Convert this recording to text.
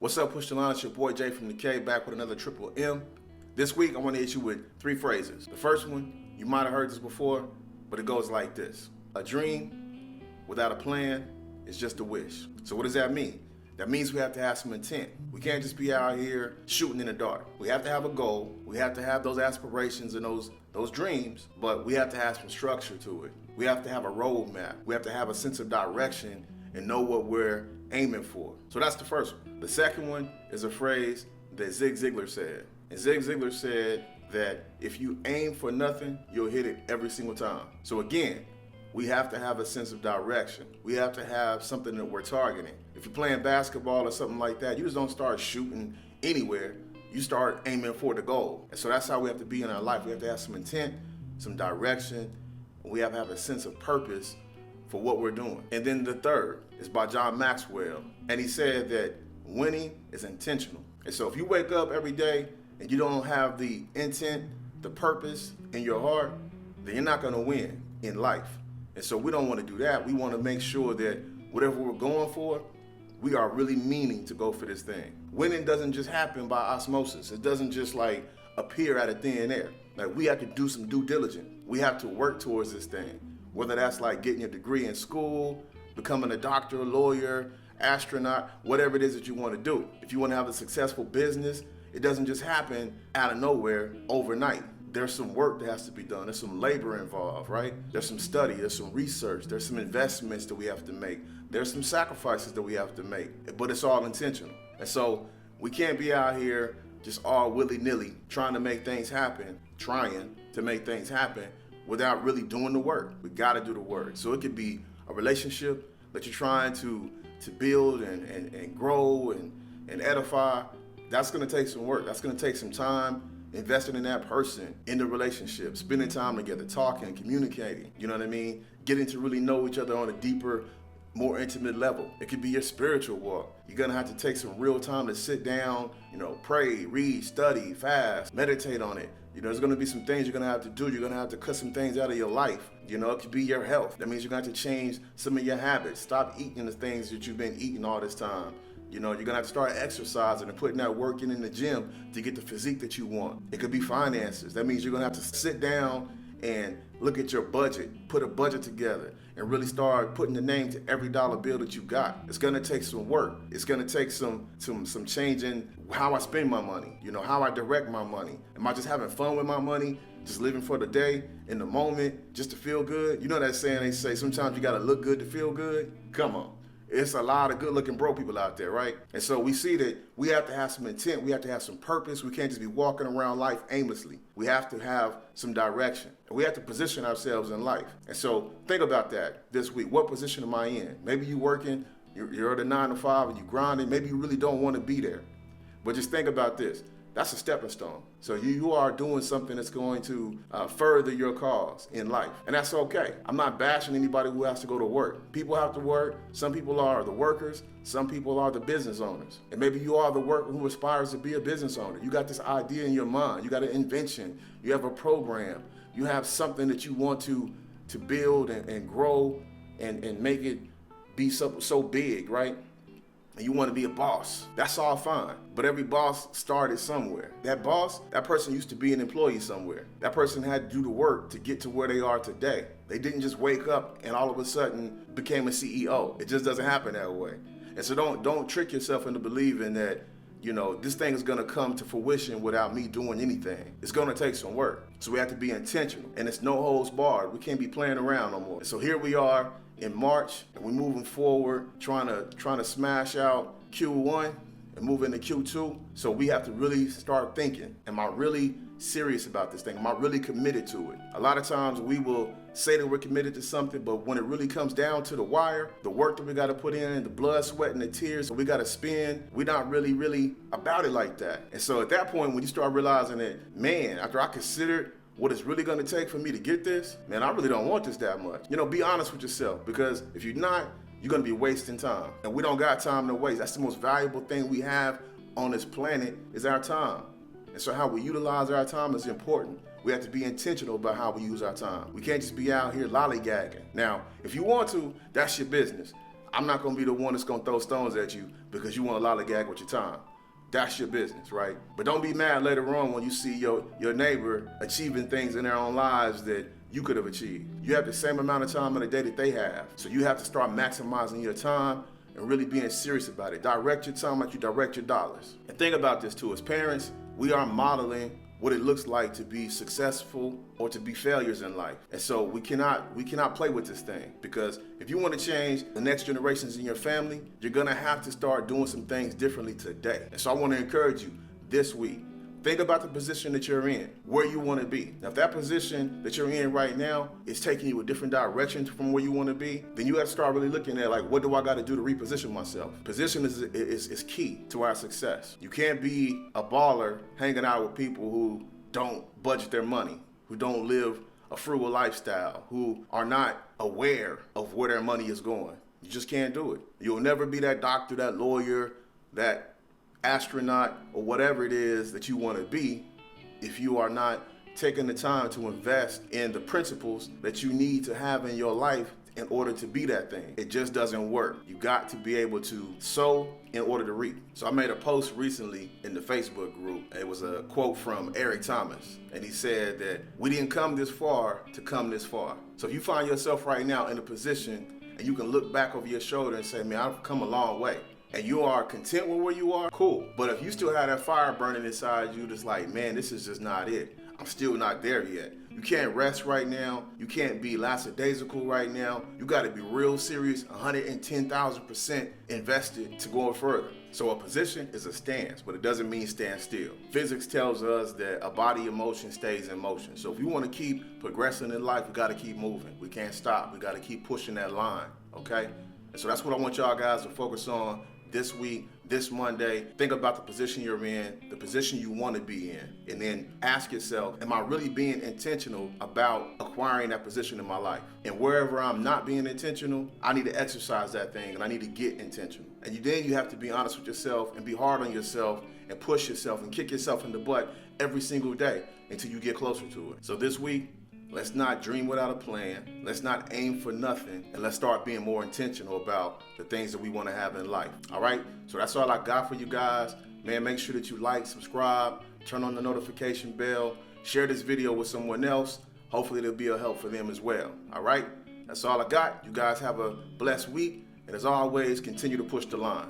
What's up, Push the Line? It's your boy Jay from the K, back with another Triple M. This week, I want to hit you with 3 phrases. The first one, you might have heard this before, but it goes like this. A dream without a plan is just a wish. So what does that mean? That means we have to have some intent. We can't just be out here shooting in the dark. We have to have a goal. We have to have those aspirations and those dreams, but we have to have some structure to it. We have to have a roadmap. We have to have a sense of direction and know what we're aiming for. So that's the first one. The second one is a phrase that Zig Ziglar said. And Zig Ziglar said that if you aim for nothing, you'll hit it every single time. So again, we have to have a sense of direction. We have to have something that we're targeting. If you're playing basketball or something like that, you just don't start shooting anywhere. You start aiming for the goal. And so that's how we have to be in our life. We have to have some intent, some direction. We have to have a sense of purpose for what we're doing. And then the third is by John Maxwell. And he said that winning is intentional. And so if you wake up every day and you don't have the intent, the purpose in your heart, then you're not gonna win in life. And so we don't wanna do that. We wanna make sure that whatever we're going for, we are really meaning to go for this thing. Winning doesn't just happen by osmosis. It doesn't just like appear out of thin air. Like we have to do some due diligence. We have to work towards this thing. Whether that's like getting your degree in school, becoming a doctor, a lawyer, astronaut, whatever it is that you want to do. If you want to have a successful business, it doesn't just happen out of nowhere overnight. There's some work that has to be done. There's some labor involved, right? There's some study, there's some research, there's some investments that we have to make. There's some sacrifices that we have to make, but it's all intentional. And so we can't be out here just all willy-nilly trying to make things happen, without really doing the work. We gotta do the work. So it could be a relationship that you're trying to build and grow and edify. That's gonna take some work. That's gonna take some time investing in that person, in the relationship, spending time together, talking, communicating, you know what I mean? Getting to really know each other on a deeper, more intimate level. It could be your spiritual walk. You're gonna have to take some real time to sit down, pray, read, study, fast, meditate on it. There's gonna be some things you're gonna have to do. You're gonna have to cut some things out of your life. It could be your health. That means you're gonna have to change some of your habits. Stop eating the things that you've been eating all this time. You're gonna have to start exercising and putting that work in the gym to get the physique that you want. It could be finances. That means you're gonna have to sit down and look at your budget, put a budget together, and really start putting the name to every dollar bill that you got. It's gonna take some work. It's gonna take some changing how I spend my money, how I direct my money. Am I just having fun with my money, just living for the day, in the moment, just to feel good? You know that saying they say, sometimes you gotta look good to feel good? Come on. It's a lot of good looking broke people out there, right? And so we see that we have to have some intent, we have to have some purpose. We can't just be walking around life aimlessly. We have to have some direction. And we have to position ourselves in life. And so think about that this week. What position am I in? Maybe you're working, you're at a 9 to 5 and you're grinding. Maybe you really don't want to be there. But just think about this. That's a stepping stone. So you are doing something that's going to further your cause in life. And that's okay. I'm not bashing anybody who has to go to work. People have to work. Some people are the workers. Some people are the business owners. And maybe you are the worker who aspires to be a business owner. You got this idea in your mind. You got an invention. You have a program. You have something that you want to build and grow and make it be so big, right? And you want to be a boss. That's all fine. But every boss started somewhere. That person used to be an employee somewhere. That person had to do the work to get to where they are today. They didn't just wake up and all of a sudden became a CEO. It just doesn't happen that way. And so don't trick yourself into believing that, this thing is gonna come to fruition without me doing anything. It's gonna take some work. So we have to be intentional. And it's no holds barred. We can't be playing around no more. And so here we are in March, and we're moving forward, trying to smash out Q1 and move into Q2. So we have to really start thinking, am I really serious about this thing? Am I really committed to it? A lot of times we will say that we're committed to something, but when it really comes down to the wire, the work that we gotta put in, the blood, sweat, and the tears that we gotta spend, we're not really about it like that. And so at that point, when you start realizing that, man, after I considered what it's really gonna take for me to get this, man, I really don't want this that much. Be honest with yourself, because if you're not, you're gonna be wasting time. And we don't got time to waste. That's the most valuable thing we have on this planet is our time. And so how we utilize our time is important. We have to be intentional about how we use our time. We can't just be out here lollygagging. Now, if you want to, that's your business. I'm not gonna be the one that's gonna throw stones at you because you want to lollygag with your time. That's your business, right? But don't be mad later on when you see your neighbor achieving things in their own lives that you could have achieved. You have the same amount of time in a day that they have. So you have to start maximizing your time and really being serious about it. Direct your time like you direct your dollars. And think about this too, as parents, we are modeling what it looks like to be successful or to be failures in life. And so we cannot play with this thing, because if you want to change the next generations in your family, you're gonna have to start doing some things differently today. And so I want to encourage you this week, think about the position that you're in, where you want to be. Now, if that position that you're in right now is taking you a different direction from where you want to be, then you have to start really looking at, like, what do I got to do to reposition myself? Position is key to our success. You can't be a baller hanging out with people who don't budget their money, who don't live a frugal lifestyle, who are not aware of where their money is going. You just can't do it. You'll never be that doctor, that lawyer, that astronaut, or whatever it is that you want to be if you are not taking the time to invest in the principles that you need to have in your life in order to be that thing. It just doesn't work. You got to be able to sow in order to reap. So I made a post recently in the Facebook group. It was a quote from Eric Thomas, and he said that we didn't come this far to come this far. So if you find yourself right now in a position and you can look back over your shoulder and say, man, I've come a long way, and you are content with where you are, cool. But if you still have that fire burning inside you, that's like, man, this is just not it. I'm still not there yet. You can't rest right now. You can't be lackadaisical right now. You got to be real serious, 110,000% invested to go further. So a position is a stance, but it doesn't mean stand still. Physics tells us that a body in motion stays in motion. So if we want to keep progressing in life, we got to keep moving. We can't stop. We got to keep pushing that line, okay? And so that's what I want y'all guys to focus on this week, this Monday. Think about the position you're in, the position you want to be in, and then ask yourself, am I really being intentional about acquiring that position in my life? And wherever I'm not being intentional, I need to exercise that thing, and I need to get intentional. And then you have to be honest with yourself and be hard on yourself and push yourself and kick yourself in the butt every single day until you get closer to it. So this week, let's not dream without a plan. Let's not aim for nothing. And let's start being more intentional about the things that we want to have in life. All right? So that's all I got for you guys. Man, make sure that you like, subscribe, turn on the notification bell, share this video with someone else. Hopefully it'll be a help for them as well. All right? That's all I got. You guys have a blessed week. And as always, continue to push the line.